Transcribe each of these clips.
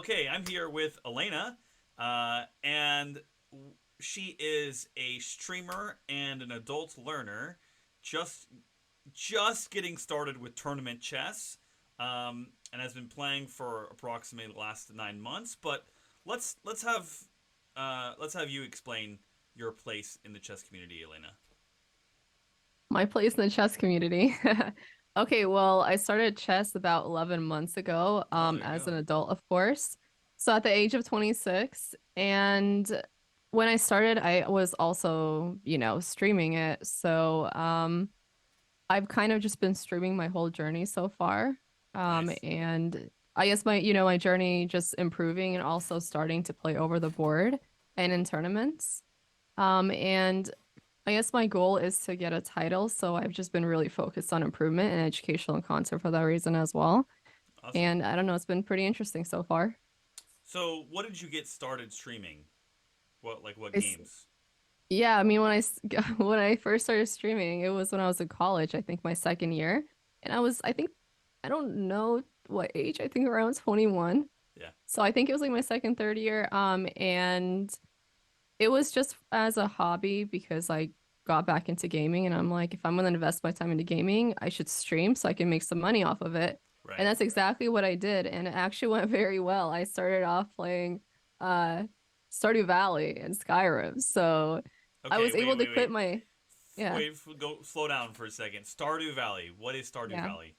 Okay, I'm here with Elaynah, and she is a streamer and an adult learner, just just getting started with tournament chess, and has been playing for approximately the last 9 months. But let's have you explain your place in the chess community, Elaynah. My place in the chess community. Okay, well, I started chess about 11 months ago, Oh, there you as go. an adult, of course. So at the age of 26, and when I started, I was also, streaming it. So, I've kind of just been streaming my whole journey so far. Nice. And I guess my journey just improving and also starting to play over the board and in tournaments. And I guess my goal is to get a title, so I've just been really focused on improvement and educational content for that reason as well. Awesome. And I don't know, it's been pretty interesting so far. So, what did you get started streaming? What It's, games? yeah, I mean, when I first started streaming, it was when I was in college, I think my second year. And I think, I don't know what age, I think around 21. Yeah. So I think it was like my second, third year. And it was just as a hobby because I got back into gaming and I'm like, if I'm going to invest my time into gaming, I should stream so I can make some money off of it. And Right. that's exactly what I did. And it actually went very well. I started off playing uh Stardew Valley and Skyrim. So I Okay. was Wait. able to Wait. quit Wait. my, yeah, Go slow down for a second. Stardew Valley. What is Stardew yeah. Valley?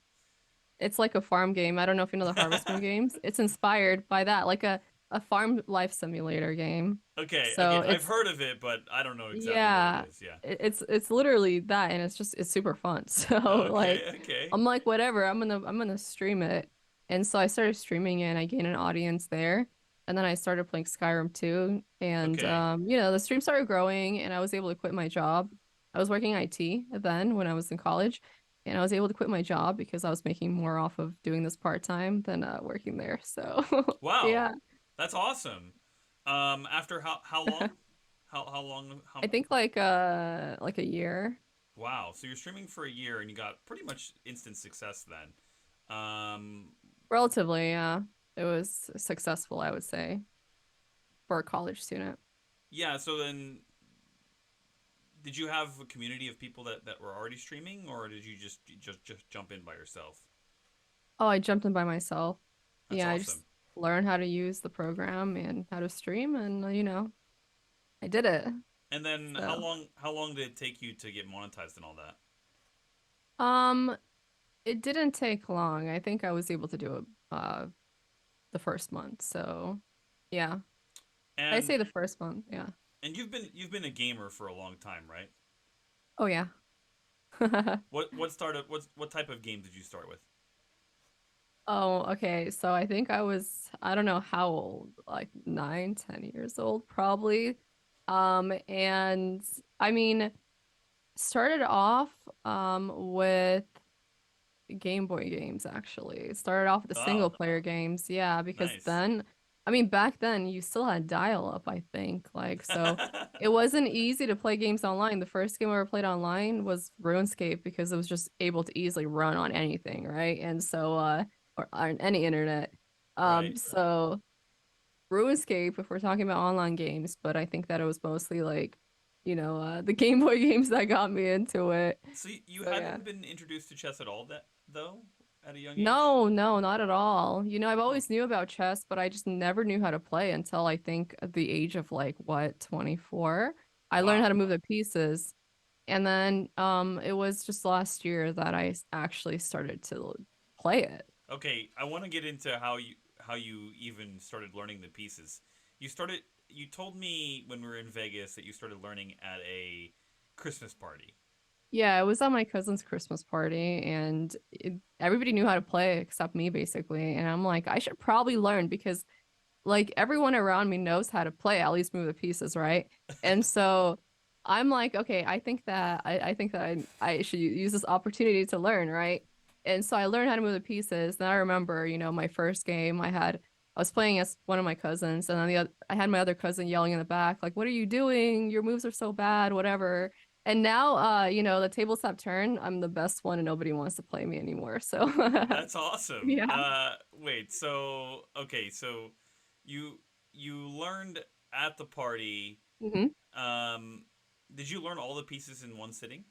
It's like a farm game. I don't know if you know the Harvest Moon games. It's inspired by that, like a farm life simulator game. Okay, So okay. I've it's heard of it, but I don't know exactly what it Yeah, is. Yeah. it's literally that, and it's super fun. So like, Okay, okay. I'm like, whatever, I'm gonna stream it, and so I started streaming it, and I gained an audience there, and then I started playing Skyrim too, and Okay. the stream started growing, and I was able to quit my job. I was working IT then when I was in college, and I was able to quit my job because I was making more off of doing this part time than working there. So Wow. yeah, That's awesome. After how long? How long how I think like a year. Wow. So you're streaming for a year and you got pretty much instant success then. Relatively, yeah. It was successful, I would say, for a college student. Yeah, so then did you have a community of people that were already streaming or did you just jump in by yourself? Oh, I jumped in by myself. That's Yeah, I just awesome. learned how to use the program and how to stream, and I did it. And then So, how long did it take you to get monetized and all that? um, it didn't take long. I think I was able to do it the first month. So, yeah. I And say the first month, yeah. and you've been a gamer for a long time, right? Oh, yeah. What type of game did you start with? Oh, okay. So I don't know how old, like 9, 10 years old, probably. And I mean, started off with Game Boy games, actually. Started off with the single Oh, player games, yeah, because nice. back then you still had dial-up, I think. Like, so it wasn't easy to play games online. The first game I ever played online was RuneScape because it was just able to easily run on anything, right? And so or on any internet. Right. So RuneScape, if we're talking about online games, but I think that it was mostly like, the Game Boy games that got me into it. So you So yeah. hadn't been introduced to chess at all that though at a young age? No, no, not at all. I've Huh. always knew about chess, but I just never knew how to play until I think at the age of like what, 24. I learned how Wow. to move the pieces. And then it was just last year that actually started to play it. Okay, I want to get into how you even started learning the pieces. You told me when we were in Vegas that you started learning at a Christmas party. Yeah, it was at my cousin's Christmas party, and everybody knew how to play except me, basically. And I'm like, I should probably learn because, like, everyone around me knows how to play, at least move the pieces, right? And so I'm like, okay, I think that I should use this opportunity to learn, right? And so I learned how to move the pieces. Then I remember, my first game I was playing as one of my cousins, and then I had my other cousin yelling in the back, like, "What are you doing? Your moves are so bad, whatever." And now, the tables have turned. I'm the best one, and nobody wants to play me anymore. So, That's awesome. yeah. Wait. So okay. So you you learned at the party. Hmm. Um, did you learn all the pieces in one sitting?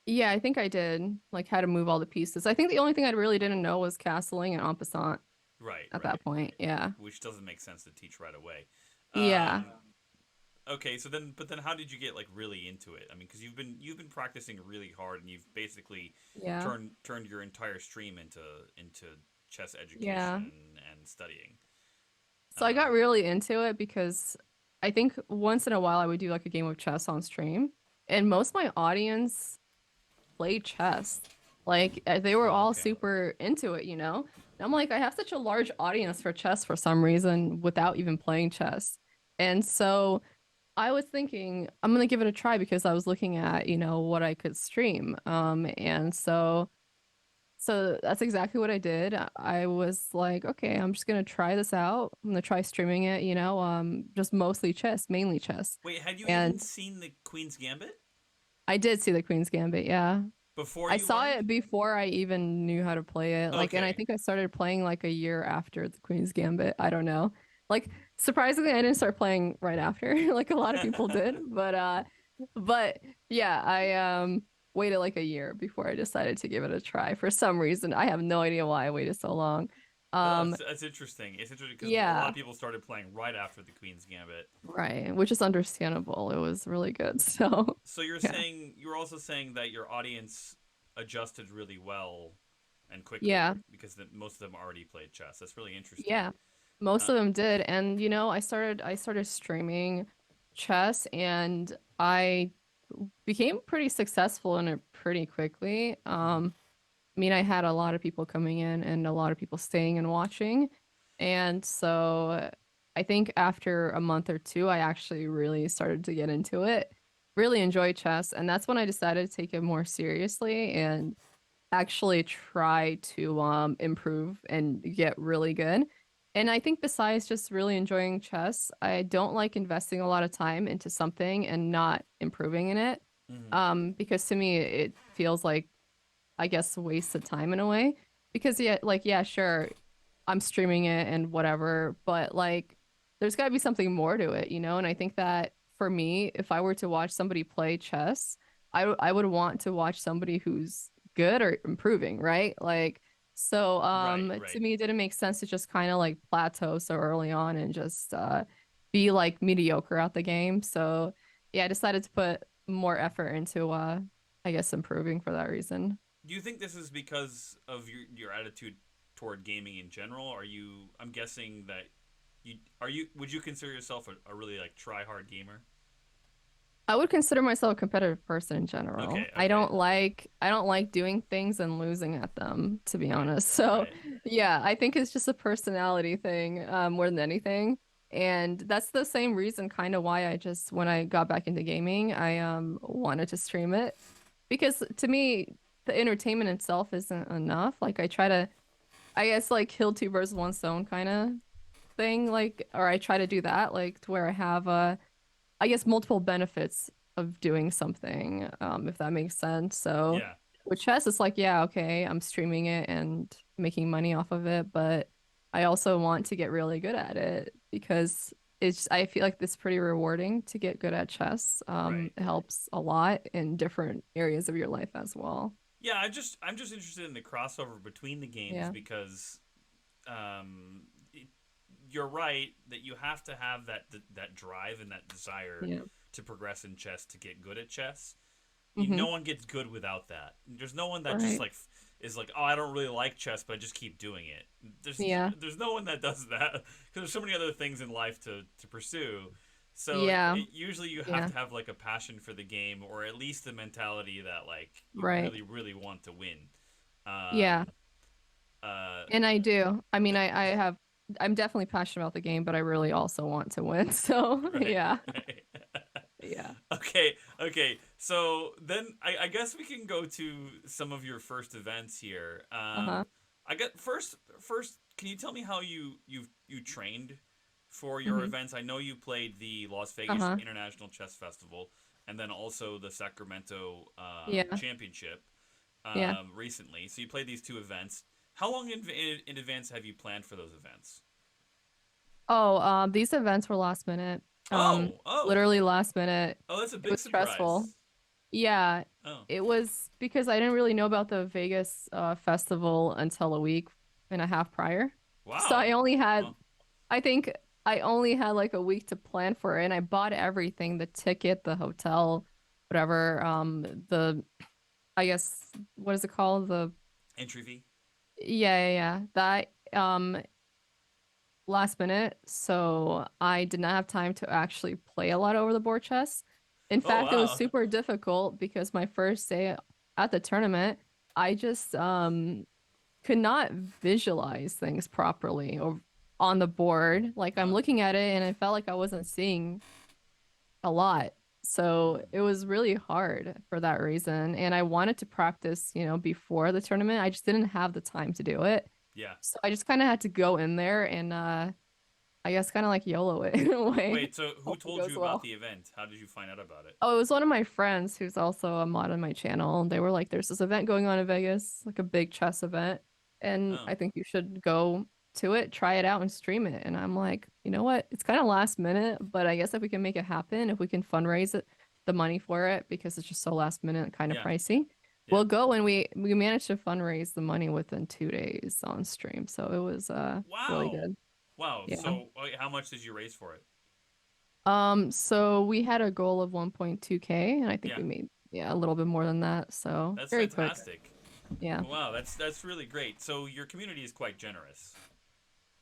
Yeah, I think I did. Like how to move all the pieces. I think the only thing I really didn't know was castling and en passant Right, at right. that point. Yeah. Which doesn't make sense to teach right away. Yeah. Okay, so then, but then, how did you get like really into it? I mean, because you've been practicing really hard, and you've basically Yeah. turned your entire stream into chess Yeah. education and studying. So I got Um, really into it because I think once in a while I would do like a game of chess on stream, and most of my audience played chess. Like they were oh, all okay. super into it, you know? And I'm like, I have such a large audience for chess for some reason without even playing chess. And so I was thinking I'm gonna give it a try because I was looking at, what I could stream. And so that's exactly what I did. I was like, okay, I'm just gonna try this out. I'm gonna try streaming it, just mostly chess, mainly chess. Wait, had you even And seen the Queen's Gambit I did see the Queen's Gambit, yeah. before I you saw learned? it before I even knew how to play it. Like, and I Okay. think I started playing like a year after the Queen's Gambit. I don't know. Like, surprisingly, I didn't start playing right after, like a lot of people did. But yeah, I waited like a year before I decided to give it a try. For some reason, I have no idea why I waited so long. Um, That's interesting. It's interesting because a lot yeah, of people started playing right after the Queen's Gambit. right, which is understandable. It was really good. So, So yeah. you're also saying that your audience adjusted really well and quickly Yeah. because most of them already played chess. That's really interesting. Yeah, most Uh, of them did. And I started streaming chess and I became pretty successful in it pretty quickly. mhm. I mean, I had a lot of people coming in and a lot of people staying and watching. And so I think after a month or two, I actually really started to get into it, really enjoy chess. And that's when I decided to take it more seriously and actually try to improve and get really good. And I think besides just really enjoying chess, I don't like investing a lot of time into something and not improving in it. Mhm. Because to me it feels like I guess a waste of time in a way. Because yeah, like yeah, sure, I'm streaming it and whatever, but like there's got to be something more to it, you know? And I think that for me, if I were to watch somebody play chess, I would want to watch somebody who's good or improving, right? Like so Right, to right. me it didn't make sense to just kind of like plateau so early on and just be like mediocre at the game. So yeah, I decided to put more effort into I guess improving for that reason. Do you think this is because of your attitude toward gaming in general? Are you I'm guessing that you would you consider yourself a really like try hard gamer? I would consider myself a competitive person in Okay, general. I okay. don't like I don't like doing things and losing at them, to be Right, honest. So, right. yeah, I think it's just a personality thing, more than anything. And that's the same reason kind of why I just when I got back into gaming, I wanted to stream it because to me the entertainment itself isn't enough. Like I try to I guess like kill two birds with one stone kind of thing like or I try to do that like to where I have I guess multiple benefits of doing something, if that makes sense. So Yeah. with chess, it's like, yeah, okay, I'm streaming it and making money off of it, but I also want to get really good at it because I feel like it's pretty rewarding to get good at chess. Right. It helps a lot in different areas of your life as well. Yeah, I'm just interested in the crossover between the games Yeah. because um, it, you're right that you have to have that drive and that desire Yeah. to progress in chess to get good at chess. Hmm. No one gets good without that. There's no one that just Right. like is like, oh, I don't really like chess, but I just keep doing it. Yeah. There's no one that does that because there's so many other things in life to pursue. So Yeah. usually you have Yeah. to have like a passion for the game or at least the mentality that like you Right. really want to win. Yeah. Um, uh, And I do. I mean, I'm definitely passionate about the game, but I really also want to win. So, right, yeah. right. Yeah. Okay, okay. So then I guess we can go to some of your first events here. Uh-huh. I get first. Can you tell me how you trained for your Hmm. events? I know you played the Las Vegas Uh-huh. International Chess Festival and then also the Sacramento Yeah. Championship Yeah. recently. So you played these two events. How long in advance have you planned for those events? Oh, these events were last minute. Um, Oh, oh, Literally last minute. oh, that's a It big was stressful. surprise. Yeah, Oh, it was because I didn't really know about the Vegas festival until a week and a half prior. So wow. Well, I think I only had like a week to plan for it, and I bought everything, the ticket, the hotel, whatever. I guess what is it called? entry fee. Yeah. That last minute, so I did not have time to actually play a lot over the board chess. In Oh, fact, it was wow. super difficult because my first day at the tournament, I just could not visualize things properly or on the board. Like I'm Huh. looking at it and I felt like I wasn't seeing a lot. So Hmm. it was really hard for that reason. And I wanted to practice, before the tournament. I just didn't have the time to do it. Yeah. So I just kind of had to go in there and I guess kind of like YOLO it in a way. Wait, so who Hope it told you goes about well. the event? How did you find out about it? Oh, it was one of my friends who's also a mod on my channel. They were like, there's this event going on in Vegas, like a big chess event. And Oh, I think you should go to it, try it out, and stream it. And I'm like, you know what? It's kind of last minute, but I guess if we can make it happen, if we can fundraise the money for it, because it's just so last minute, kind of yeah. pricey, Yeah. we'll go. And we managed to fundraise the money within 2 days on stream. So it was really Wow. good. Wow. Yeah. So, wait, how much did you raise for it? So we had a goal of 1.2K, and I think Yeah. we made, yeah, a little bit more than that. So That's very quick. fantastic. Yeah. Wow, that's really great. So your community is quite generous.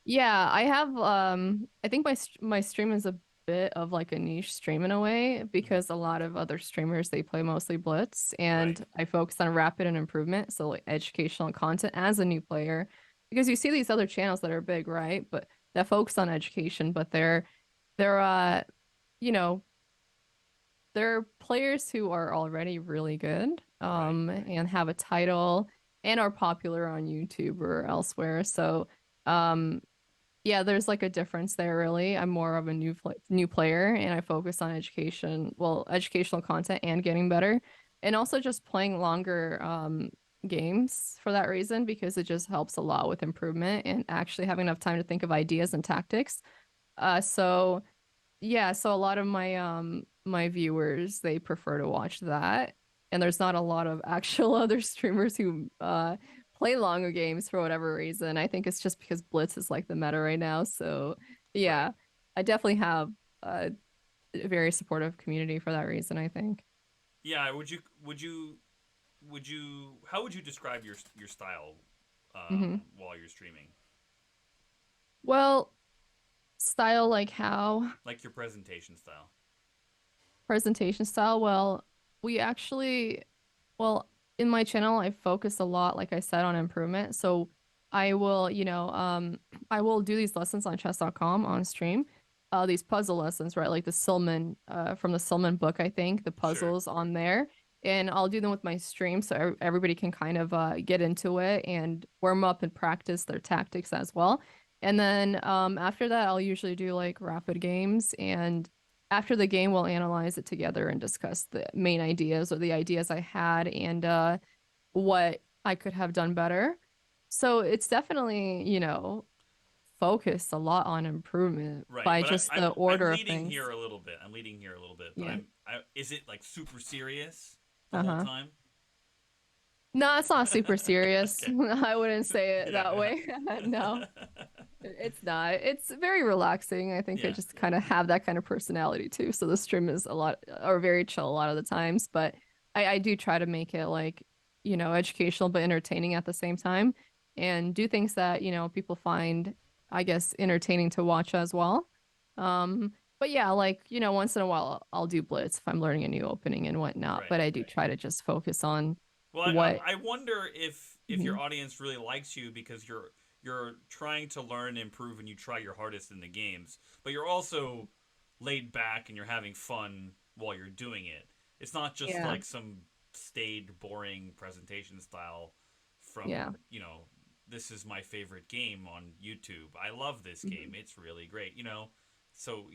Yeah, I have I think my stream is a bit of like a niche stream in a way Hmm. because a lot of other streamers they play mostly Blitz Right. and I focus on rapid and improvement, so like educational content as a new player because you see these other channels that are big, right? But that focus on education, but they're you know, they're players who are already really good, Right. and have a title and are popular on YouTube or elsewhere. So, um, yeah, there's like a difference there, really. I'm more of a new player, and I focus on education, well, educational content and getting better, and also just playing longer games for that reason because it just helps a lot with improvement and actually having enough time to think of ideas and tactics. So yeah, so a lot of my viewers they prefer to watch that. And there's not a lot of actual other streamers who play longer games for whatever reason. I think it's just because Blitz is like the meta right now. So Right. yeah, I definitely have a very supportive community for that reason, I think. Yeah. Would you how would you describe your style Hmm. while you're streaming? Well, style like how? Like your presentation style. Presentation style, well, we actually, well, in my channel, I focus a lot, like I said, on improvement. So I will, I will do these lessons on chess.com on stream. These puzzle lessons, right? Like the Silman, from the Silman book, I think, the Sure. puzzles on there. And I'll do them with my stream so everybody can kind of get into it and warm up and practice their tactics as well. And then after that, I'll usually do like rapid games and after the game, we'll analyze it together and discuss the main ideas or the ideas I had and what I could have done better. So it's definitely, focused a lot on improvement Right. by But just the I'm order of leading things. here a little bit. I'm leading here a little bit. But Yeah. is it like super serious the whole Uh-huh. time? No, it's not super serious. Okay. I wouldn't say it that Yeah. way. No, it's not. It's very relaxing. I think I Yeah. just kind of have that kind of personality too. So the stream is a lot or very chill a lot of the times, but I do try to make it like, educational but entertaining at the same time and do things that, people find, I guess, entertaining to watch as well. But yeah, like, once in a while I'll do blitz if I'm learning a new opening and whatnot, Right. but I do try to just focus on Well, what. I wonder if your Mhm. audience really likes you because you're trying to learn and improve and you try your hardest in the games, but you're also laid back and you're having fun while you're doing it. It's not just Yeah. like some staid, boring presentation style Yeah. from, this is my favorite game on YouTube. I love this game. Mhm. It's really great, So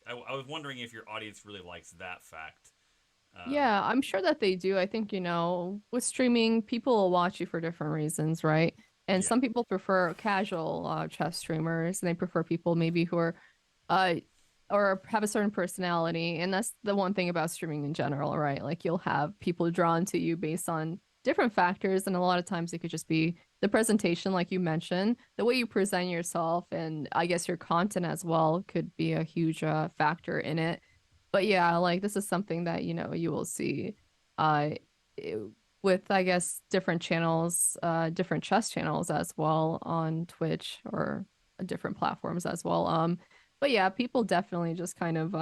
I was wondering if your audience really likes that fact. Um, Yeah, I'm sure that they do. I think, with streaming, people will watch you for different reasons, right? And Yeah. some people prefer casual chess streamers, and they prefer people maybe who are uh or have a certain personality. And that's the one thing about streaming in general, right? Like you'll have people drawn to you based on different factors, and a lot of times it could just be the presentation, like you mentioned, the way you present yourself, and I guess your content as well could be a huge factor in it. But yeah, like this is something that, you will see uh it- with, I guess, different channels, different chess channels as well on Twitch or different platforms as well. But yeah, people definitely just kind of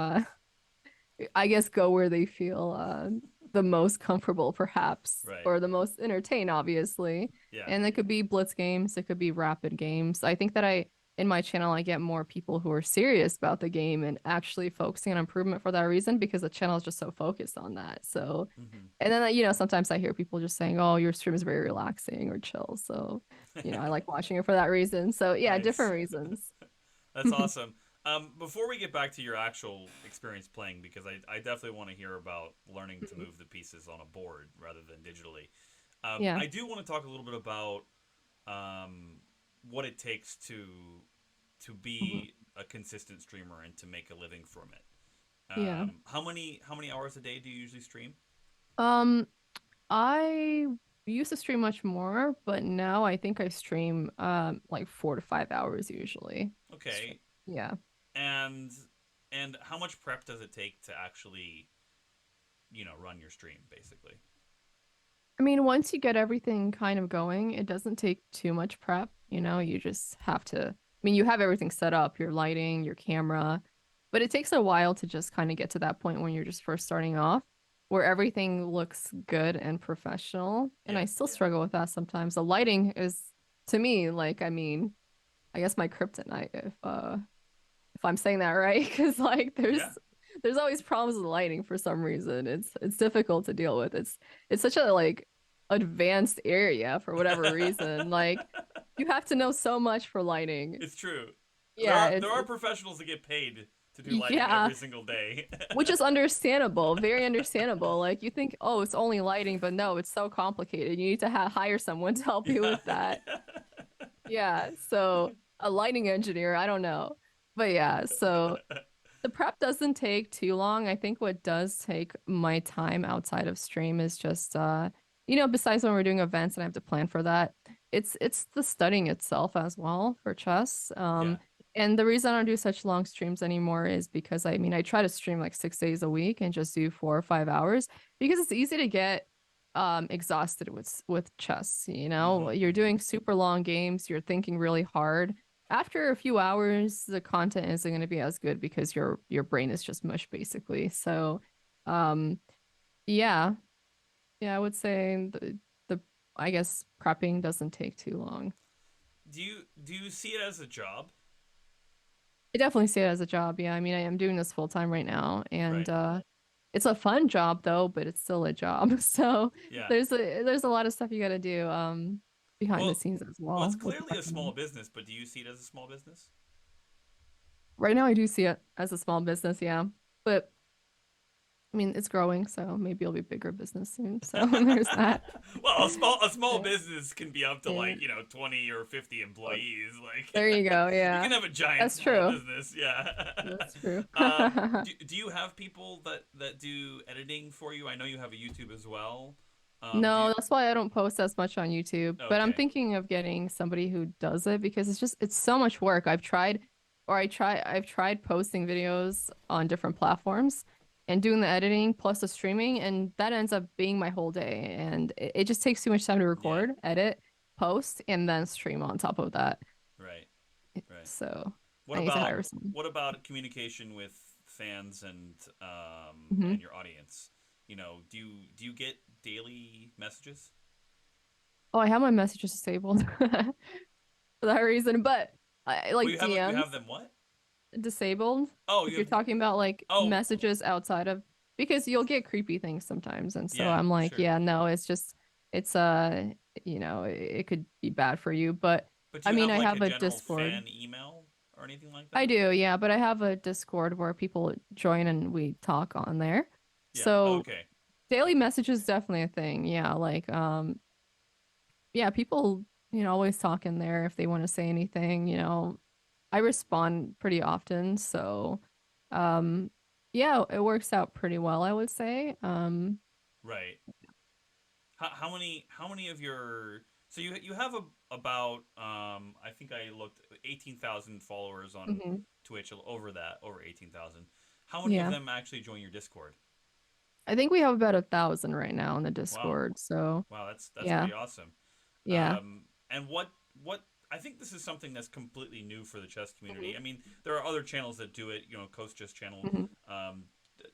I guess go where they feel the most comfortable, perhaps, Right. or the most entertained, obviously. Yeah. And it could be blitz games, it could be rapid games. I think that in my channel, I get more people who are serious about the game and actually focusing on improvement for that reason because the channel is just so focused on that. So, Hmm. and then, sometimes I hear people just saying, oh, your stream is very relaxing or chill. So, I like watching it for that reason. So, yeah, Nice. different reasons. That's awesome. Before we get back to your actual experience playing, because I definitely want to hear about learning to move the pieces on a board rather than digitally. Yeah. I do want to talk a little bit about um, what it takes to Mhm. be a consistent streamer and to make a living from it. Yeah. How many hours a day do you usually stream? Um, I used to stream much more, but now I think I stream like 4 to 5 hours usually. Stream. Okay, Yeah. and and how much prep does it take to actually run your stream basically? I mean, once you get everything kind of going, it doesn't take too much prep, you just have to, I mean, you have everything set up, your lighting, your camera, but it takes a while to just kind of get to that point when you're just first starting off, where everything looks good and professional. And Yeah, I still struggle with that sometimes. The lighting is, to me, like, I mean, I guess my kryptonite if I'm saying that right, because like yeah. there's always problems with lighting for some reason. It's difficult to deal with. It's such a like advanced area for whatever reason. Like you have to know so much for lighting. It's true. There Yeah, are there are professionals that get paid to do lighting yeah, every single day. which is understandable, very understandable. Like you think, oh, it's only lighting, but no, it's so complicated. You need to hire someone to help you Yeah, with that. yeah. Yeah, so a lighting engineer, I don't know. But yeah, so the prep doesn't take too long. I think what does take my time outside of stream is just besides when we're doing events and I have to plan for that, it's the studying itself as well for chess. Yeah. And the reason I don't do such long streams anymore is because I mean I try to stream like 6 days a week and just do 4 or 5 hours because it's easy to get exhausted with chess, Hmm. You're Hmm. doing super long games, you're thinking really hard after a few hours, the content isn't going to be as good because your brain is just mush basically. So, um, yeah, yeah, I would say the I guess prepping doesn't take too long. Do you see it as a job? I definitely see it as a job. Yeah, I mean, I am doing this full time right now, and Right. it's a fun job though, but it's still a job. So Yeah. there's a lot of stuff you got to do behind the Well, scenes as well, it's well with clearly a small prepping. business, but do you see it as a small business? Right now, I do see it as a small business, yeah, but I mean, it's growing, so maybe it'll be a bigger business soon. So there's that. Well, a small Yeah. business can be up to Yeah. like 20 or 50 employees. Like There you go. you Yeah. can have a giant That's small true. business. Yeah. That's true. Do you have people that do editing for you? I know you have a YouTube as well. Do you? No, that's why I don't post as much on YouTube. But I'm Okay. thinking of getting somebody who does it because it's so much work. I've tried posting videos on different platforms and doing the editing plus the streaming, and that ends up being my whole day. And it just takes too much time to Yeah. record, edit, post, and then stream on top of that. Right. Right. So What I need to about hire someone. what about communication with fans Mhm. and your audience? Do you get daily messages? Oh, I have my messages disabled for that reason, but I Well, like you have DMs them what? disabled. Oh, If you you're have talking about like oh messages outside of because you'll get creepy things sometimes, and so yeah, I'm like, sure. yeah, no, it's just it's it could be bad for you, but But do I you mean, have I like a have a general Discord. fan email or anything like I that? do, yeah, but I have a Discord where people join and we talk on there. Yeah. So Okay. daily Okay. message is definitely a thing. Yeah, like yeah, people. always talk in there if they want to say anything, I respond pretty often, so um yeah, it works out pretty well, I would say. Right. How many of your so you have about I think I looked 18,000 followers on Mhm. Twitch over 18,000. How many of Yeah. them actually join your Discord? I think we have about 1,000 right now in the Wow. Discord, so Wow, that's yeah. pretty awesome. Yeah. And what I think this is something that's completely new for the chess Mhm. community. I mean, there are other channels that do it. You know, Coast Chess channel, Mhm.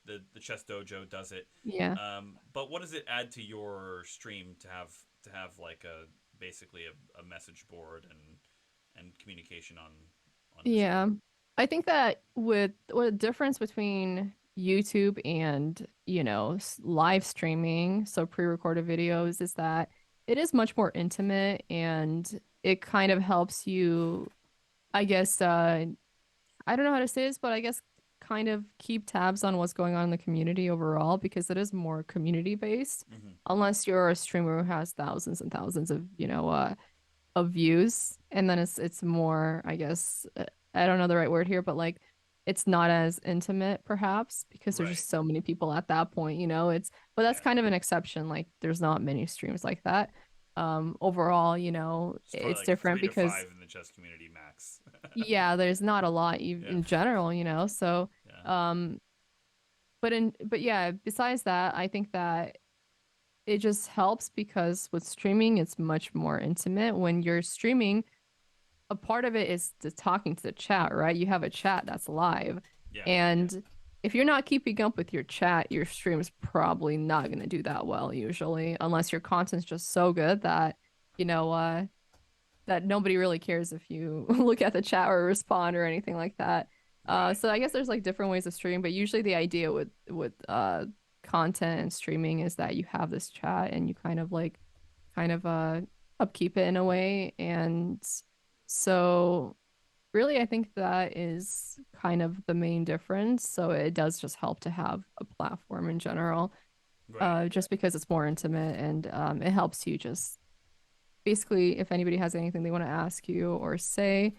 the Chess Dojo does it. Yeah. But what does it add to your stream to have like a basically a message board and communication on Discord? Yeah. I think that with what the difference between YouTube and, live streaming, so pre-recorded videos, is that it is much more intimate and it kind of helps you, I guess, I don't know how to say this, but I guess kind of keep tabs on what's going on in the community overall because it is more community based. Hmm. Unless you're a streamer who has thousands and thousands of, of views, and then it's more, I guess, I don't know the right word here, but like it's not as intimate perhaps because there's Right. just so many people at that point, it's but that's Yeah. kind of an exception. Like there's not many streams like that. Overall, It's probably it's like different three to because five in the chess community max. yeah, there's not a lot Yeah. in general, so Yeah. um but yeah, besides that, I think that it just helps because with streaming it's much more intimate. When you're streaming, a part of it is the talking to the chat, right? You have a chat that's live. Yeah. And if you're not keeping up with your chat, your stream is probably not going to do that well usually, unless your content's just so good that, you know, uh, that nobody really cares if you look at the chat or respond or anything like that. Right. So I guess there's like different ways of streaming, but usually the idea with content and streaming is that you have this chat and you kind of upkeep it in a way. And so really I think that is kind of the main difference. So it does just help to have a platform in general, Right. just because it's more intimate and it helps you just basically if anybody has anything they want to ask you or say,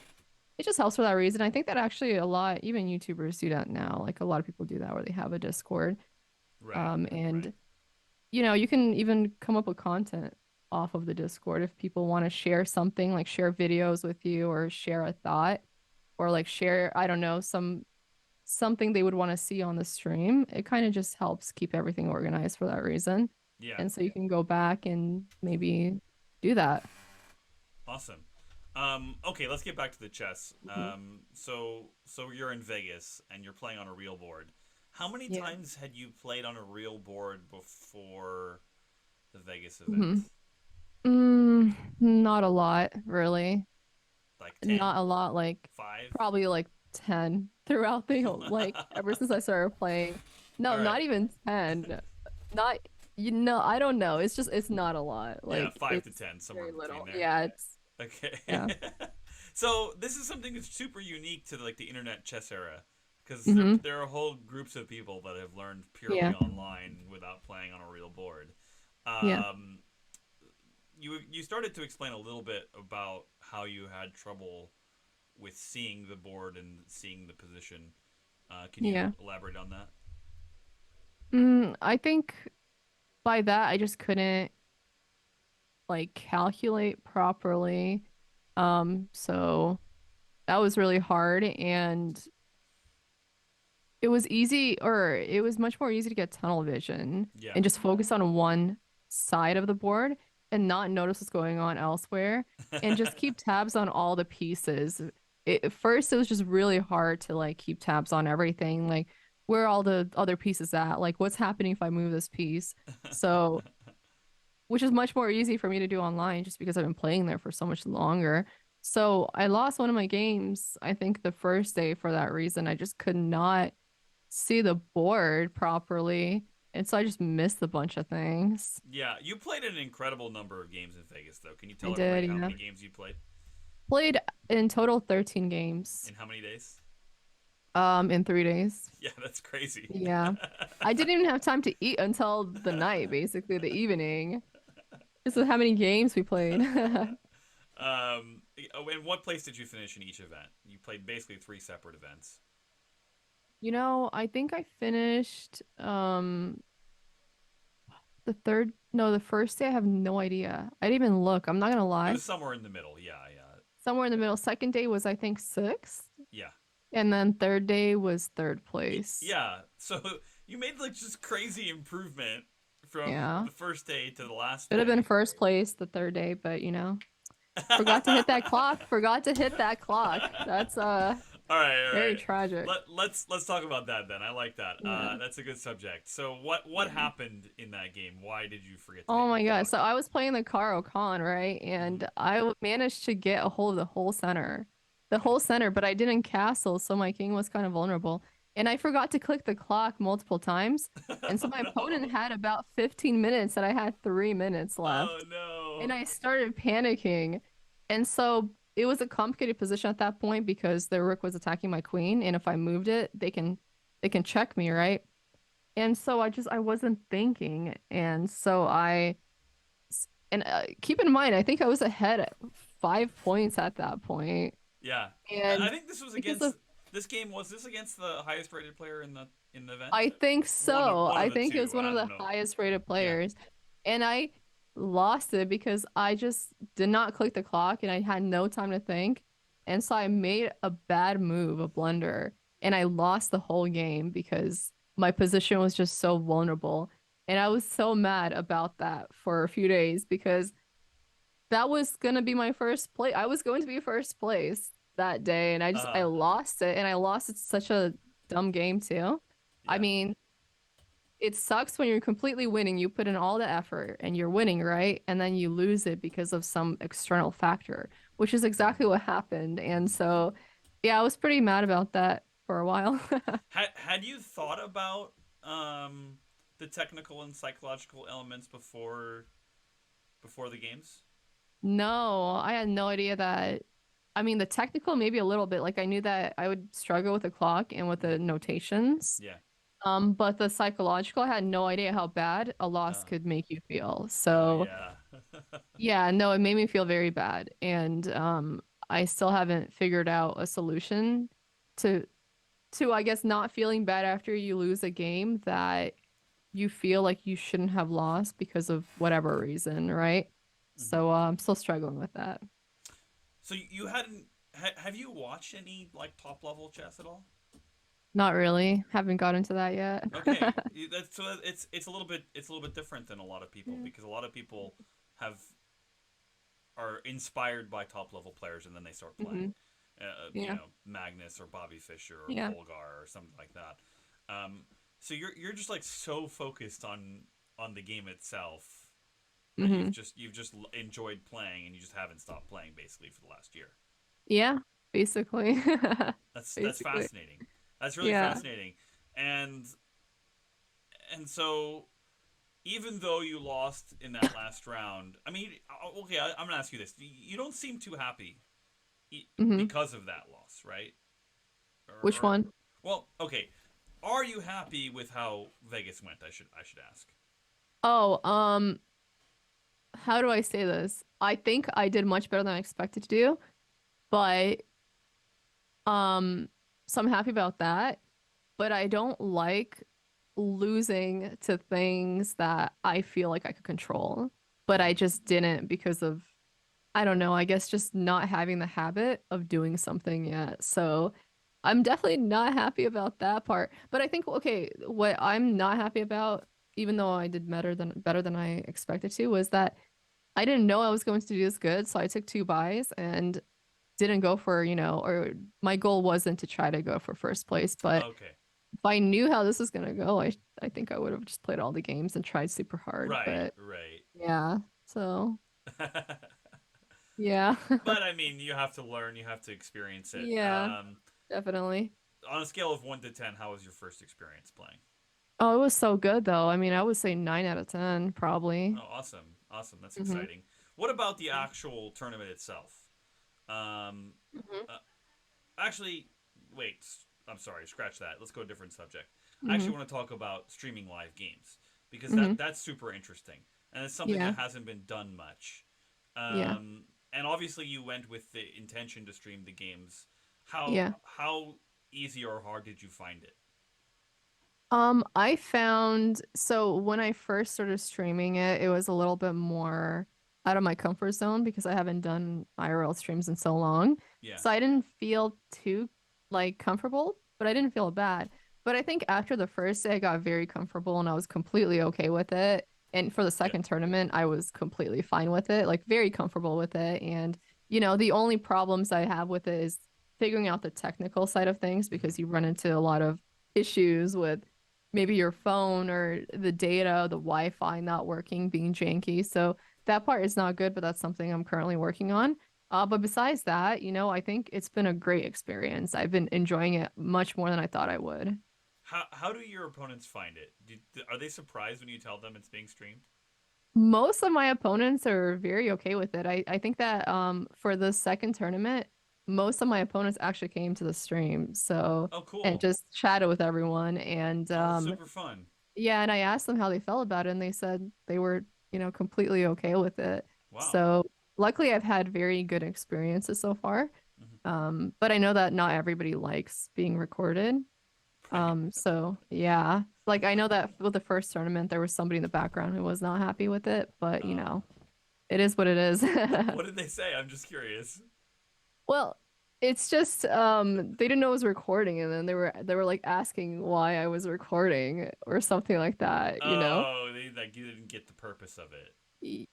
it just helps for that reason. I think that actually a lot, even YouTubers do that now. Like a lot of people do that where they have a Discord. Right. Right. And you can even come up with content off of the Discord if people want to share something, like share videos with you or share a thought or like share, I don't know, something they would want to see on the stream. It kind of just helps keep everything organized for that reason. Yeah. And so you can go back and maybe do that. Awesome. Okay, let's get back to the chess. Mhm. So you're in Vegas and you're playing on a real board. How many Yeah. times had you played on a real board before the Vegas event? hmm not a lot, really. Like Not 10? a lot, like 5? probably like 10 throughout the whole, like ever since I started playing. No, All right. not even 10. Not, I don't know. It's not a lot. Yeah, Like 5 to it's 10, somewhere very in between little. there. Yeah, it's Okay. yeah. So this is something that's super unique to like the internet chess era, because hmm there are whole groups of people that have learned purely Yeah. online without playing on a real board. Yeah. Um, you started to explain a little bit about how you had trouble with seeing the board and seeing the position. Can you Yeah. elaborate on that? I think by that I just couldn't like calculate properly. So that was really hard and it was much more easy to get tunnel vision Yeah. and just focus on one side of the board and not notice what's going on elsewhere and just keep tabs on all the pieces. At first, it was just really hard to like keep tabs on everything, like where are all the other pieces at, like what's happening if I move this piece. So, which is much more easy for me to do online just because I've been playing there for so much longer. So I lost one of my games, I think the first day for that reason. I just could not see the board properly. And so I just missed a bunch of things. Yeah, you played an incredible number of games in Vegas, though. Can you I tell everybody did, how yeah. many games you played Played in total 13 games, in how many days? in 3 days. Yeah, that's crazy. Yeah. I didn't even have time to eat until the night, basically the evening. This is how many games we played. And what place did you finish in each event? You played basically three separate events. I think I finished the third, no, the first day I have no idea. I didn't even look. I'm not gonna It lie. was somewhere in the middle. Yeah, yeah, Somewhere in the middle. Second day was I think sixth, yeah. and then third day was third place. Yeah. So you made like just crazy improvement from Yeah. the first day to the last Should have been day. first place the third day, but forgot to hit that clock. Forgot to hit that clock. That's All right, all very right. tragic. Let's talk about that then. I like that. Yeah. That's a good subject. So what Yeah. happened in that game? Why did you forget to hit Oh your my God. clock? So I was playing the Caro Khan, right? Hmm. And managed to get a hold of the whole center. The Okay. whole center, but I didn't castle, so my king was kind of vulnerable. And I forgot to click the clock multiple times. And so my opponent No. had about 15 minutes and I had 3 minutes Oh left. And no. I started panicking. And so it was a complicated position at that point because their rook was attacking my queen. And if I moved it, they can check me, right? And so I wasn't thinking. And so keep in mind, I think I was ahead at 5 points at that point. Yeah. I And think this was because against of, this game was this against the highest rated player in the event? I think so. One of I the think it two. was one of I don't the know. highest rated Yeah. players. And I lost it because I just did not click the clock and I had no time to think. And so I made a bad move, a blunder, and I lost the whole game because my position was just so vulnerable. And I was so mad about that for a few days because that was gonna be my first place. I was going to be first place that day, and I Uh lost it, and I lost it to such a dumb game too. I yeah. mean, it sucks when you're completely winning. You put in all the effort and you're winning, right? And then you lose it because of some external factor, which is Mhm. exactly what happened. And Mhm. so, yeah, I was pretty mad about that for a while. Had you thought about um the technical and psychological elements before the games? No, I had no idea that. I mean, the technical maybe a little bit. Like I knew that I would struggle with the clock and with the Mhm. notations. Yeah. But the psychological, I had no idea how bad a loss Uh, could make you feel. So yeah. yeah, no, it made me feel very bad. And I still haven't figured out a solution to I guess not feeling bad after you lose a game that you feel like you shouldn't have lost because of whatever reason, right? Mhm. So I'm still struggling with that. So you hadn't have you watched any like top level chess at all? Not really. Haven't got into that yet. Okay, that's so it's a little bit different than a lot of people Yeah. because a lot of people have are inspired by top level players and then they start playing. Hmm. You Yeah. know, Magnus or Bobby Fischer or Yeah. Polgar or something like that. So you're just like so focused on the game itself that Hmm. you've just enjoyed playing and you just haven't stopped playing basically for the last year. Yeah, basically. That's Basically. fascinating. That's really Yeah. fascinating. And and so even though you lost in that last round, I mean, okay, I'm gonna ask you this: you don't seem too happy Hmm. because of that loss, right? Which Or one? well, okay, are you happy with how Vegas went? I should ask. Oh, how do I say this? I think I did much better than I expected to do, but um, so I'm happy about that. But I don't like losing to things that I feel like I could control, but I Mm-hmm. just didn't because of, I don't know, I guess just not having the habit of doing something yet. So I'm definitely not happy about that part. But I think, okay, what I'm not happy about, even though I did better than I expected to, was that I didn't know I was going to do this good. So I took two buys and didn't go for, or my goal wasn't to try to go for first place. But Okay. if I knew how this was gonna go, I think I would have just played all the games and tried super hard. Right. But Right. yeah, so yeah. But I mean, you have to learn. You have to experience it. Yeah, definitely. On a scale of 1 to 10, how was your first experience playing? Oh, it was so good though. I mean, I would say 9 out of 10 probably. Oh, awesome. Awesome. That's Hmm. exciting. What about the actual tournament itself? Um, Hmm. uh, actually, wait. I'm sorry. Scratch that. Let's go to a different subject. I Hmm. actually want to talk about streaming live games because Hmm. that's super interesting and it's something Yeah. that hasn't been done much. Yeah. Um, And obviously you went with the intention to stream the games. Yeah. How easy or hard did you find it? I found so when I first started streaming it, it was a little bit more out of my comfort zone because I haven't done IRL streams in so long. Yeah. So I didn't feel too like comfortable, but I didn't feel bad. But I think after the first day, I got very comfortable and I was completely okay with it. And for the Good. second tournament, I was completely fine with it, like very comfortable with it. And, the only problems I have with it is figuring out the technical side of things Mhm. because you run into a lot of issues with maybe your phone or the data, the Wi-Fi not working, being janky. So that part is not good, but that's something I'm currently working on. But besides that, I think it's been a great experience. I've been enjoying it much more than I thought I would. How do your opponents find it? Are they surprised when you tell them it's being streamed? Most of my opponents are very okay with it. I think that for the second tournament, most of my opponents actually came to the stream. So Oh, and cool. just chatted with everyone and Oh, that's super fun. yeah, and I asked them how they felt about it, and they said they were, completely okay with it. Wow. So luckily, I've had very good experiences so far. Mhm. But I know that not everybody likes being recorded. Right. So yeah, like I know that with the first tournament, there was somebody in the background who was not happy with it, but Uh, it is what it is. what did they say? I'm just curious. Well, it's just they didn't know it was recording, and then they were like asking why I was recording or something like that. Oh, they like you didn't get the purpose of it.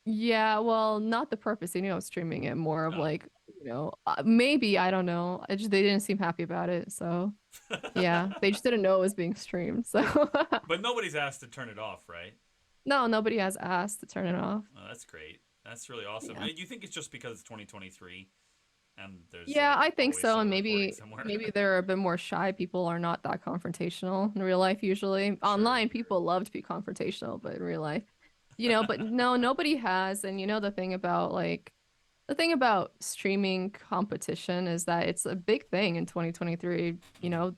Yeah, well, not the purpose, streaming it more of Oh. like, maybe, I don't know. They didn't seem happy about it. So, yeah, they just didn't know it was being streamed. So, But nobody's asked to turn it off, right? no, nobody has asked to turn it off. Oh, that's great. That's really awesome. Yeah. You think it's just because it's 2023 and there's Yeah, like I think always so. And someone recording maybe somewhere? maybe they're a bit more shy. People are not that confrontational in real life usually. Sure. Online, people love to be confrontational, but in real life, but no, nobody has. And the thing about streaming competition is that it's a big thing in 2023. Mhm.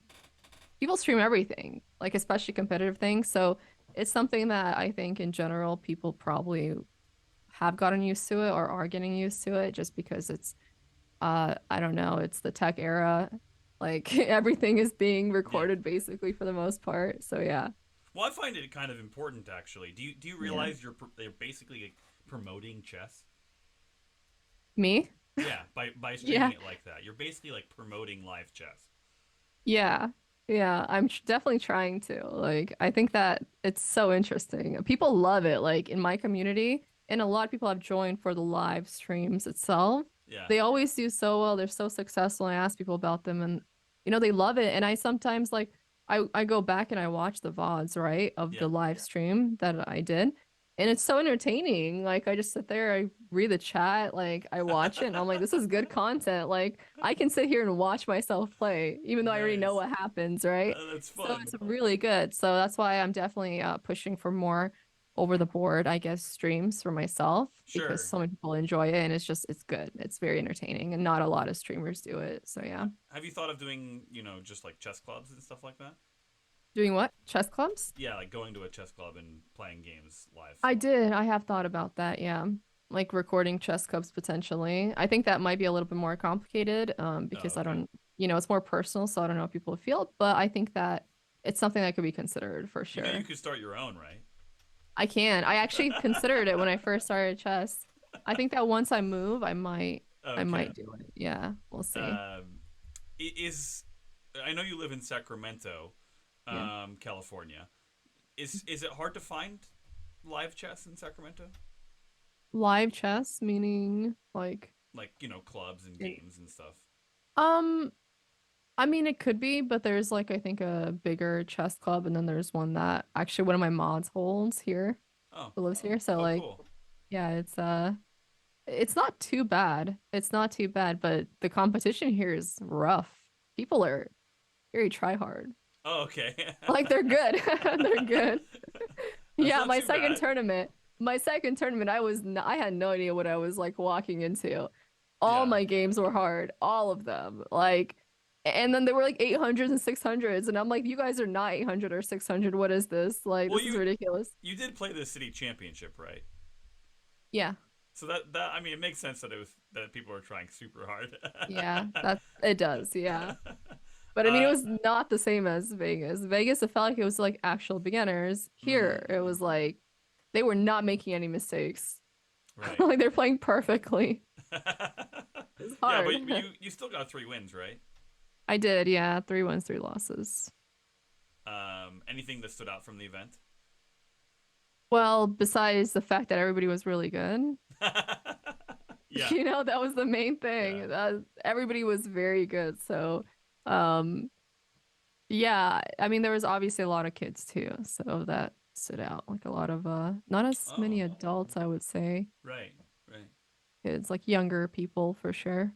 People stream everything, like especially competitive things. So it's something that I think in general people probably have gotten used to it or are getting used to it just because it's I don't know, it's the tech era. Like everything is being Yeah. recorded basically for the most part. So yeah. Well, I find it kind of important actually. Do you Yeah. realize they're basically like, promoting chess? Me? Yeah, by streaming Yeah. it like that. You're basically like promoting live chess. Yeah. Yeah, I'm definitely trying to. Like, I think that it's so interesting. People love it, like in my community, and a lot of people have joined for the live streams itself. Yeah. They always do so well. They're so successful. I ask people about them, and they love it. And I sometimes like I go back and I watch the VODs, right, of Yeah. the live stream that I did. And it's so entertaining. Like I just sit there, I read the chat, like I watch it, and I'm like, this is good content. Like I can sit here and watch myself play, even though I already know Nice. what happens, right? That's So fun. it's really good. So that's why I'm definitely pushing for more over the board, I guess, streams for myself because Sure. so many people enjoy it and it's good. It's very entertaining and not a lot of streamers do it. So yeah. Have you thought of doing, just like chess clubs and stuff like that? Doing what? Chess clubs? Yeah, like going to a chess club and playing games live. I did. I have thought about that. Yeah. Like recording chess clubs potentially. I think that might be a little bit more complicated Oh, because I okay. don't, it's more personal, so I don't know how people feel, but I think that it's something that could be considered for You sure. could start your own, right? I can. I actually considered it when I first started chess. I think that once I move, I Okay. might do it. Yeah, we'll see. Is I know you live in Sacramento, Yeah. California. Is it hard to find live chess in Sacramento? Live chess meaning like Like, clubs and in, games and stuff. um I mean it could be, but there's like I think a bigger chess club and then there's one that actually one of my mods holds here Oh. who lives here. So Oh, like cool. yeah, it's not too bad. It's not too bad, but the competition here is rough. People are very try hard. Oh, okay. Like they're good. They're good. That's Yeah, not too bad. my second tournament, I had no idea what I was like walking into. All Yeah. my games were hard, all of them. Like, and then they were like 800s and 600s, and I'm like, you guys are not 800 or 600. What is this? Like, Well, this is you ridiculous. you did play the city championship, right? Yeah. So that I mean, it makes sense that people are trying super hard. Yeah, that it does. Yeah. But I mean, it uh, was not the same as Vegas. Vegas, it felt like it was like actual beginners. Here, it was like they were not making any mistakes. right. Like they're playing perfectly. It's Yeah, hard. but you still got 3 wins, right? I did, yeah. 3 wins, 3 losses. Anything that stood out from the event? Well, besides the fact that everybody was really good, Yeah, that was the main yeah. thing. Everybody was very good. So, um, yeah, I mean, there was obviously a lot of kids too, so that stood out. Like a lot of not as many Oh, adults, I would say. right, right. Kids, like younger people for sure.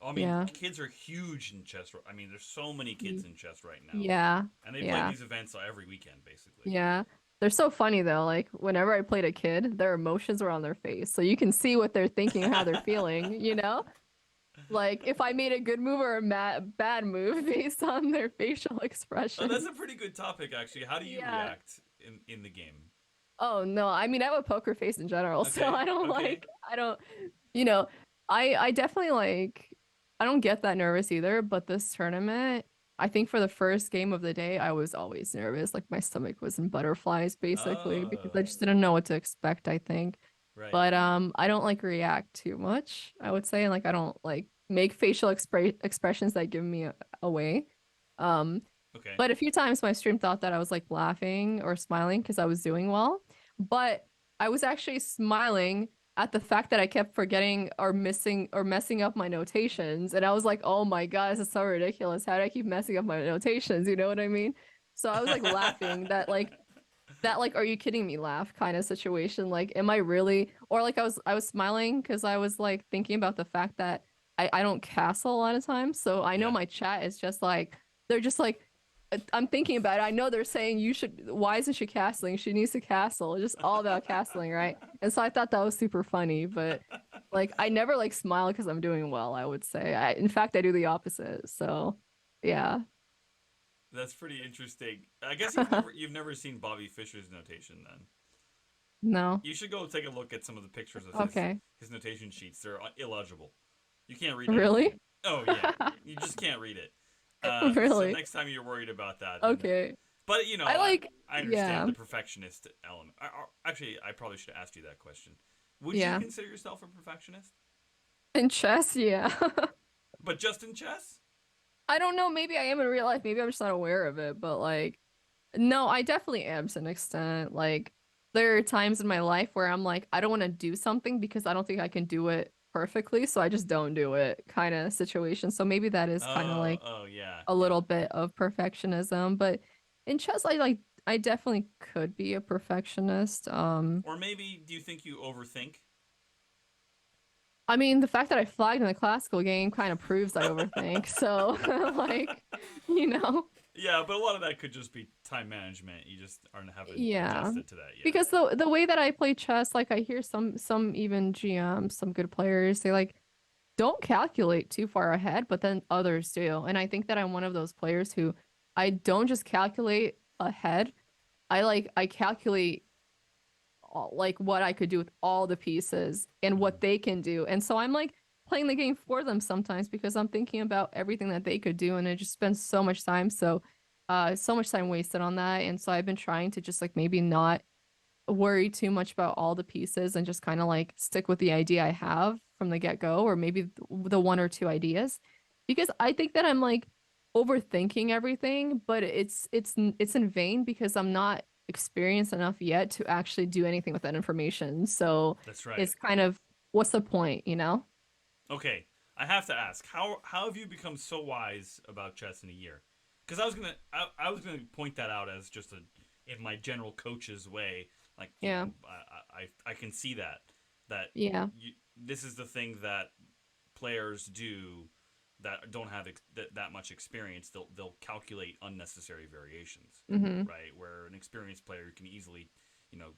Oh, I mean, Yeah. kids are huge in chess. I mean, there's so many kids Y- in chess right now, Yeah. and they play Yeah. these events every weekend, basically. Yeah. They're so funny though. Like whenever I played a kid, their emotions were on their face. So you can see what they're thinking and how they're feeling? Like if I made a good move or a bad move based on their facial Oh, that's expressions. a pretty good topic, actually. How do you Yeah. react in the game? Oh no, I mean I have a poker face in general, so Okay, I don't okay. like I don't you know, I definitely like I don't get that nervous either, but this tournament, I think for the first game of the day, I was always nervous. Like my stomach was in butterflies basically because I Oh, just didn't know what to expect, I think. right. But I don't like react too much, I would say. Like I don't like make facial expressions that give me away. Um Okay. but a few times my stream thought that I was like laughing or smiling because I was doing well. But I was actually smiling at the fact that I kept forgetting or missing or messing up my notations. And I was like, oh my God, this is so ridiculous. How do I keep messing up my notations? You know what I mean? So I was like laughing that are you kidding me laugh kind of situation. Like, am I really or like I was smiling because I was like thinking about the fact that I don't castle a lot of times. So I know Yeah. my chat is just like they're just like I'm thinking about it. I know they're saying you should why isn't she castling? She needs to castle. It's just all about castling, right? And so I thought that was super funny, but like I never like smile because I'm doing well, I would say. In fact I do the opposite. So yeah. That's pretty interesting. I guess you've never seen Bobby Fischer's notation then. No. You should go take a look at some of the pictures of his Okay. his notation sheets. They're illegible. You can't read anything. Really? Oh yeah, you just can't read it. So Really? next time you're worried about that, then. Okay. But I like, I understand yeah, the perfectionist element. Actually, I probably should have asked you that question. Would you yeah. consider yourself a perfectionist? In chess, yeah. But just in chess? I don't know. Maybe I am in real life. Maybe I'm just not aware of it. But like, no, I definitely am to an extent. Like, there are times in my life where I'm like, I don't want to do something because I don't think I can do it perfectly. So I just don't do it kind of situation. So maybe that is kind of Oh, like oh yeah, a yeah. little bit of perfectionism. But in chess, I definitely could be a perfectionist. Or maybe do you think you overthink? I mean, the fact that I flagged in the classical game kind of proves I overthink. So, like, you know, Yeah, but a lot of that could just be time management. You just haven't yeah. adjusted to that yet. Because the way that I play chess, like I hear some even GMs, some good players, they like don't calculate too far ahead, but then others do. And I think that I'm one of those players who I don't just calculate ahead. I calculate like what I could do with all the pieces and Mhm. what they can do. And so I'm like playing the game for them sometimes because I'm thinking about everything that they could do and it just spends so much time. So so much time wasted on that. And so I've been trying to just like maybe not worry too much about all the pieces and just kind of like stick with the idea I have from the get-go or maybe the one or two ideas because I think that I'm like overthinking everything but it's in vain because I'm not experienced enough yet to actually do anything with that information so That's right. it's kind of what's the point? Okay, I have to ask how have you become so wise about chess in a year? Because I was gonna point that out as just a in my general coach's way, like Yeah, I can see that yeah. this is the thing that players do that don't have that much experience. They'll calculate unnecessary variations, Mm-hmm. right? Where an experienced player can easily, you know,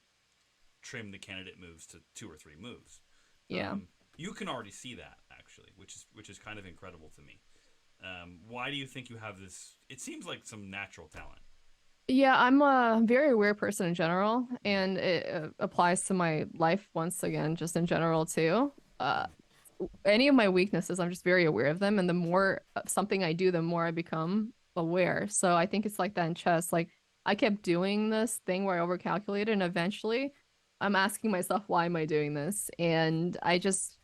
trim the candidate moves to 2 or 3 moves. Yeah. Um, you can already see that actually, which is kind of incredible to me. Why do you think you have this? It seems like some natural talent. Yeah, I'm a very aware person in general, and it applies to my life once again, just in general too. Any of my weaknesses, I'm just very aware of them, and the more of something I do, the more I become aware. So I think it's like that in chess. Like I kept doing this thing where I overcalculated, and eventually I'm asking myself, why am I doing this? And I just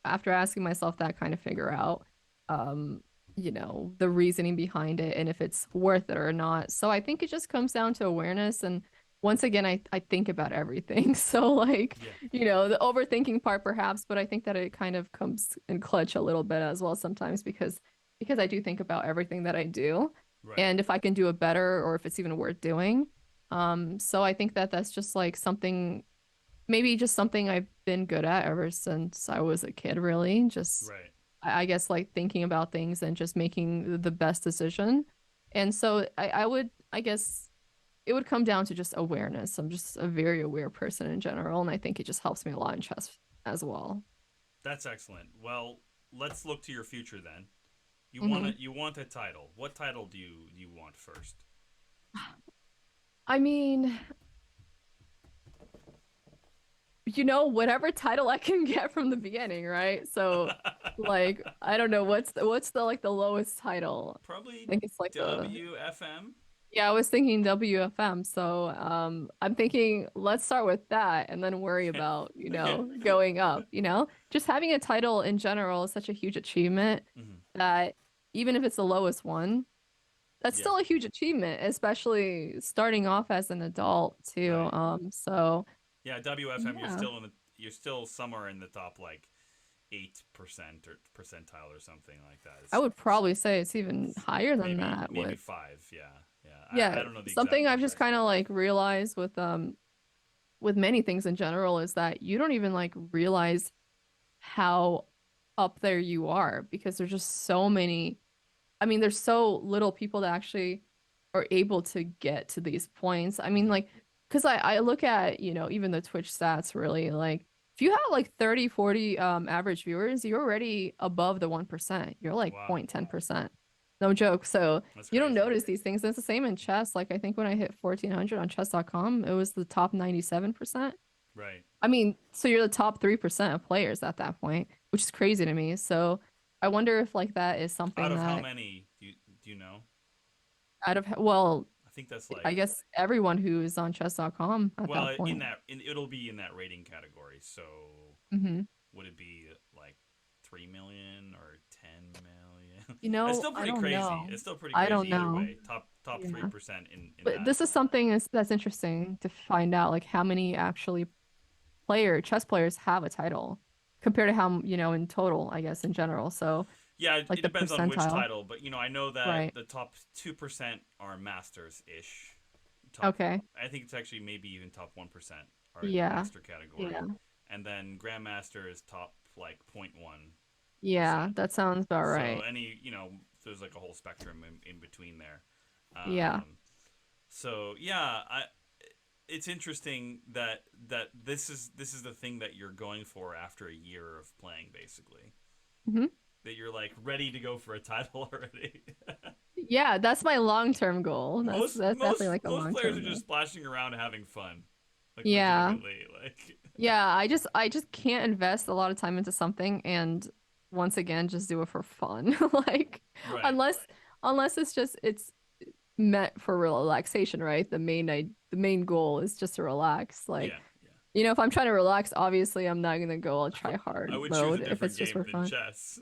after asking myself that kind of figure out um the reasoning behind it and if it's worth it or not. So I think it just comes down to awareness, and once again I think about everything. So like, Yeah. the overthinking part perhaps, but I think that it kind of comes in clutch a little bit as well sometimes because I do think about everything that I do Right. and if I can do it better or if it's even worth doing. So I think that that's just like something, maybe just something I've been good at ever since I was a kid, really. Just, Right. I guess, like thinking about things and just making the best decision. And so I would, I guess, it would come down to just awareness. I'm just a very aware person in general, and I think it just helps me a lot in chess as well. That's excellent. Well, let's look to your future then. Hmm. You want a title. What title do you want first? I mean, whatever title I can get from the beginning, right? So, like, I don't know what's the like the lowest title. I Probably think it's like the WFM. Yeah, I was thinking WFM. So I'm thinking let's start with that and then worry about, going up, Just having a title in general is such a huge achievement Hmm. that even if it's the lowest one, that's Yeah. still a huge achievement, especially starting off as an adult too. Right. So Yeah. WFM. yeah, You're still somewhere in the top like 8% or percentile or something like that. I would probably say it's even It's higher than maybe that maybe with five. Yeah. Yeah. I yeah, don't know the exact something I've just numbers, kind but of like realized with many things in general is that you don't even like realize how up there you are because there's just so many. I mean, there's so little people that actually are able to get to these points. I mean, hmm. like, because I look at, even the Twitch stats really, like, if you have like 30, 40 average viewers, you're already above the 1%. You're like Wow. 0.10%. No joke. So That's you don't crazy. notice these things. And it's the same in chess. Like, I think when I hit 1400 on chess.com, it was the top 97%. Right. I mean, so you're the top 3% of players at that point, which is crazy to me. So I wonder if like that is Out something of how that many do you know? well, I think that's I like guess everyone who is on chess.com at that well point. it'll be in that rating category. So Hmm. would it be like 3 million or 10 million? It's still I pretty don't crazy. know. It's still pretty I crazy don't either know. way. Top three Yeah. percent in But that. this is something that's interesting to find out, like how many actually chess players have a title compared to how, in total, I guess, in general. So Yeah, it, like it the depends on which percentile. title, but I know that Right. the top 2% are masters ish. Top, Okay. I think it's actually maybe even top 1% are in the Yeah. master Yeah. category, and then grandmaster is top like 0.1%. Yeah. That sounds about So right. there's like a whole spectrum in between there. Yeah. So yeah, it's interesting that this is the thing that you're going for after a year of playing, basically. Hmm. That you're like ready to go for a title already. Yeah, that's my long-term goal. That's most that's definitely most like a most players are long-term just goal. splashing around having fun, like Yeah. legitimately, like Yeah, I just can't invest a lot of time into something and once again just do it for fun. Like right. unless unless it's meant for relaxation, right? The main goal is just to relax. Like, Yeah, yeah. if I'm trying to relax, obviously I'm not gonna go all try I hard would choose a mode if different it's just game for than fun. chess.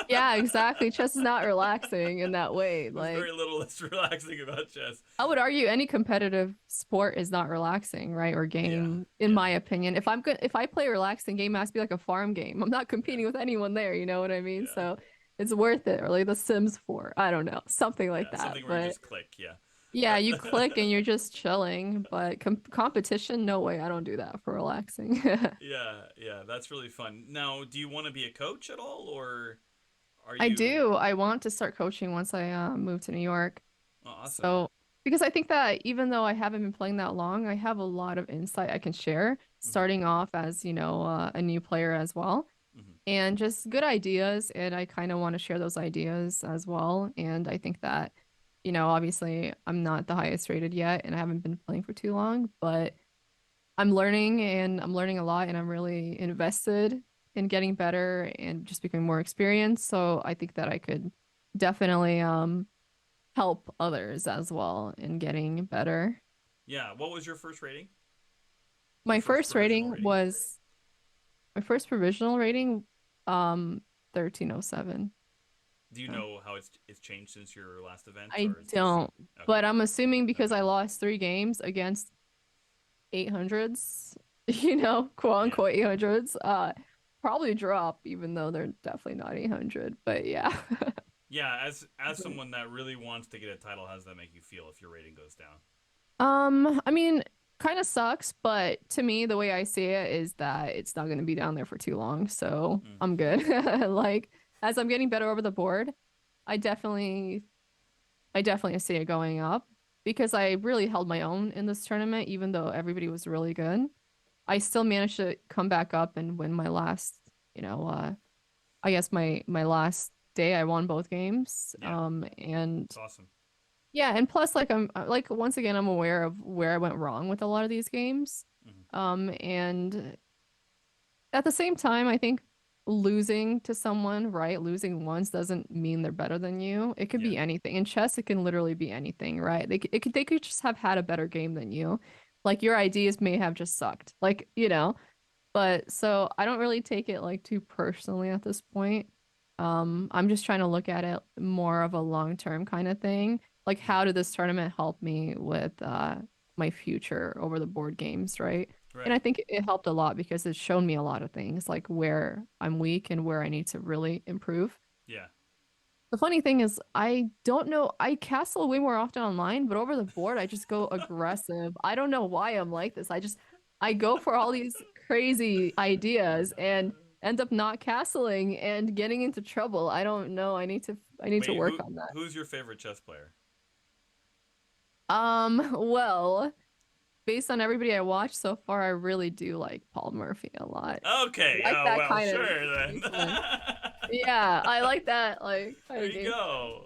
Yeah, exactly. Chess is not relaxing in that way. There's Like very little that's relaxing about chess. I would argue any competitive sport is not relaxing, right? Or Yeah, game, in yeah, my opinion. If I play a relaxing game, it has to be like a farm game. I'm not yeah, competing with anyone there, you know what I mean? yeah, So it's worth it. Or like The Sims 4. I don't know, something like yeah. that. Something where you But just click. Yeah. yeah, you click and you're just chilling. But competition, no way. I don't do that for relaxing. Yeah, yeah. That's really fun. Now, do you want to be a coach at all, or are I you? do. I want to start coaching once I move to New York. Oh, awesome. So, because I think that even though I haven't been playing that long, I have a lot of insight I can share, Hmm. starting off as, a new player as well, Hmm. and just good ideas. And I kind of want to share those ideas as well. And I think that Obviously I'm not the highest rated yet and I haven't been playing for too long, but I'm learning and I'm learning a lot and I'm really invested in getting better and just becoming more experienced. So I think that I could definitely help others as well in getting better. Yeah. What was your first rating? Your My first first provisional rating rating? was my first provisional rating 1307. Do you So know how it's changed since your last event, I or is it the same? don't, Okay. but I'm assuming because I Okay. lost 3 games against 800s, quote Yeah. unquote 800s, probably drop, even though they're definitely not 800. But yeah. Yeah. As someone that really wants to get a title, how does that make you feel if your rating goes down? I mean, kind of sucks, but to me, the way I see it is that it's not going to be down there for too long, so Mm. I'm good. Like, as I'm getting better over the board, I definitely, I definitely see it going up because I really held my own in this tournament, even though everybody was really good. I still managed to come back up and win my last, I guess my last day I won both games. Yeah. And It's awesome. yeah, and plus like I'm like once again I'm aware of where I went wrong with a lot of these games. Hmm. And at the same time, I think losing to someone, right? Losing once doesn't mean they're better than you. It could Yeah. be anything. In chess, it can literally be anything, right? They could just have had a better game than you. Like your ideas may have just sucked. But so I don't really take it like too personally at this point. I'm just trying to look at it more of a long-term kind of thing. Like, Hmm. how did this tournament help me with my future over the board games, right? And I Right. think it helped a lot because it's shown me a lot of things, like where I'm weak and where I need to really improve. Yeah. The funny thing is, I don't know. I castle way more often online, but over the board, I just go aggressive. I don't know why I'm like this. I go for all these crazy ideas and end up not castling and getting into trouble. I don't know. I need to Wait. work on that. Who's your favorite chess player? Well, based on everybody I watched so far, I really do like Paul Murphy a lot. I Okay. like Oh that well. kind of Sure then. gameplay. Yeah, I like that like kind There of you gameplay. go.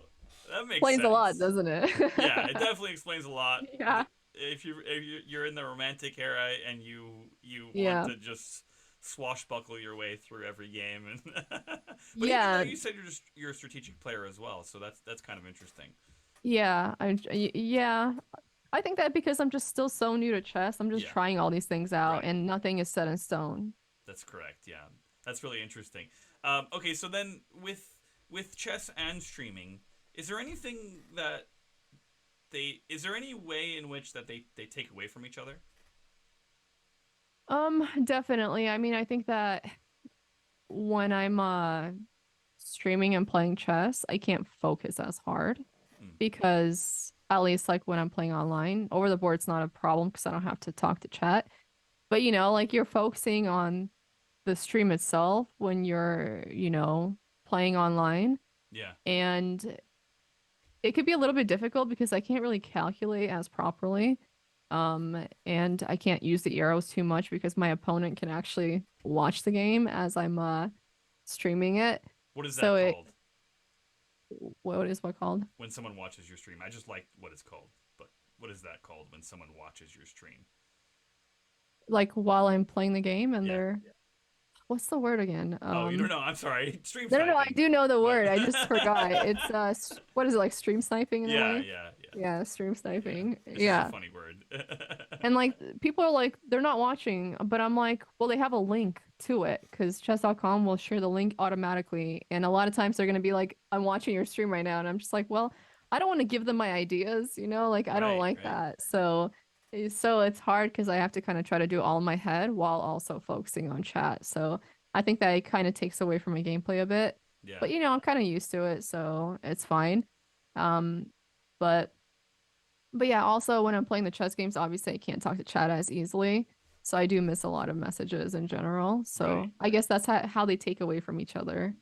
That makes Explains a lot, sense. doesn't it? Yeah, it definitely explains a lot. Yeah. If you're in the romantic era and you want Yeah. to just swashbuckle your way through every game, and but even though Yeah. you said you're a strategic player as well, so that's kind of interesting. Yeah. Yeah. I think that because I'm just still so new to chess, I'm just Yeah, trying all these things out right. and nothing is set in stone. That's correct. Yeah, that's really interesting. Okay, so then with chess and streaming, is there anything that is there any way in which that they take away from each other? Definitely. I mean, I think that when I'm streaming and playing chess, I can't focus as hard Mm, because at least like when I'm playing online, over the board it's not a problem because I don't have to talk to chat. But like you're focusing on the stream itself when you're, playing online. yeah, And it could be a little bit difficult because I can't really calculate as properly. And I can't use the arrows too much because my opponent can actually watch the game as I'm streaming it. what is So that called? what is what called? When someone watches your stream. I just like what it's called, but what is that called when someone watches your stream? Like while I'm playing the game and Yeah. they're what's the word again? Oh, you don't know. I'm sorry. Stream No, I sniping. do know the But word. I just forgot. It's what is it, like stream sniping in a yeah, way? yeah, yeah, Yeah, stream yeah. sniping. It's just a Yeah. funny word. And like people are like they're not watching, but I'm like, well, they have a link to it because chess.com will share the link automatically. And a lot of times they're gonna be like, I'm watching your stream right now, and I'm just like, well, I don't want to give them my ideas, like I don't Right, like right. that. So it's hard because I have to kind of try to do it all in my head while also focusing on chat. So I think that it kind of takes away from my gameplay a bit. Yeah, But I'm kind of used to it, so it's fine. Um, but but yeah, also when I'm playing the chess games, obviously I can't talk to chat as easily. So I do miss a lot of messages in general. right. So I guess that's how they take away from each other.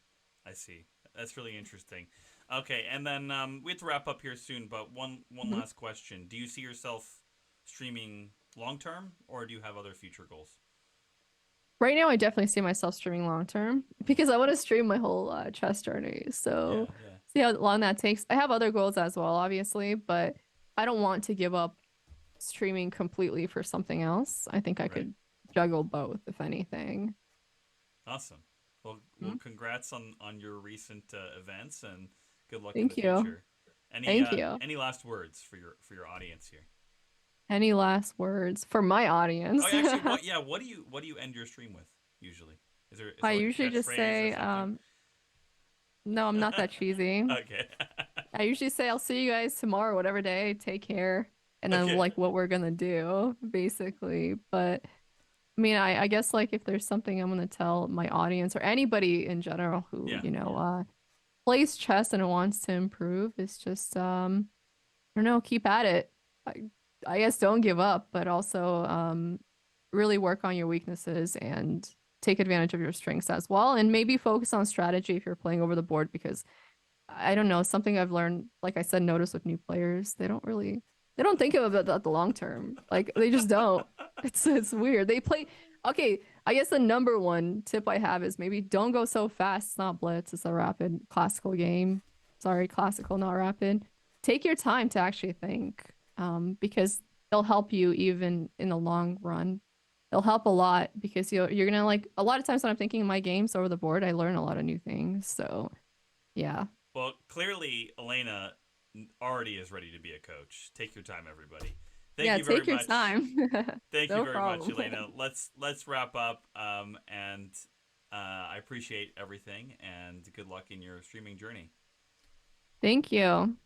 I see. That's really interesting. Okay, and then we have to wrap up here soon, but one Mhm. last question. Do you see yourself streaming long term, or do you have other future goals? Right now, I definitely see myself streaming long term Mm. because I want to stream my whole chess journey. Yeah, So yeah. See how long that takes. I have other goals as well, obviously, but I don't want to give up streaming completely for something else. I think I Right. could juggle both, if anything. Awesome. Well, Mhm. congrats on your recent events, and good luck in the Thank you. future. Any Thank you. any last words for your audience here? Any last words for my Oh, audience? actually, what? Yeah, what do you end your stream with usually? Is I there like a usually just catchphrase or say, something? no, I'm not that cheesy. Okay. I usually say I'll see you guys tomorrow, whatever day. Take care. And then Okay. like what we're gonna do, basically. But I mean, I guess like if there's something I'm gonna tell my audience or anybody in general who, Yeah. plays chess and wants to improve, is just I don't know, keep at it. I, I guess don't give up, but also really work on your weaknesses and take advantage of your strengths as well. And maybe focus on strategy if you're playing over the board because I don't know, something I've learned, like I said, notice with new players, they don't think of it at the long term. Like they just don't. It's weird. They play okay, I guess the number one tip I have is maybe don't go so fast. It's not blitz, it's a rapid classical game. Sorry, classical, not rapid. Take your time to actually think. Because they'll help you even in the long run. They'll help a lot because you're gonna like a lot of times when I'm thinking in my games over the board, I learn a lot of new things. So yeah. Well, clearly, Elaynah already is ready to be a coach. Take your time, everybody. Thank Yeah, you very take your much. time. Thank you No very much, problem. Elaynah. Let's wrap up. And I appreciate everything, and good luck in your streaming journey. Thank you.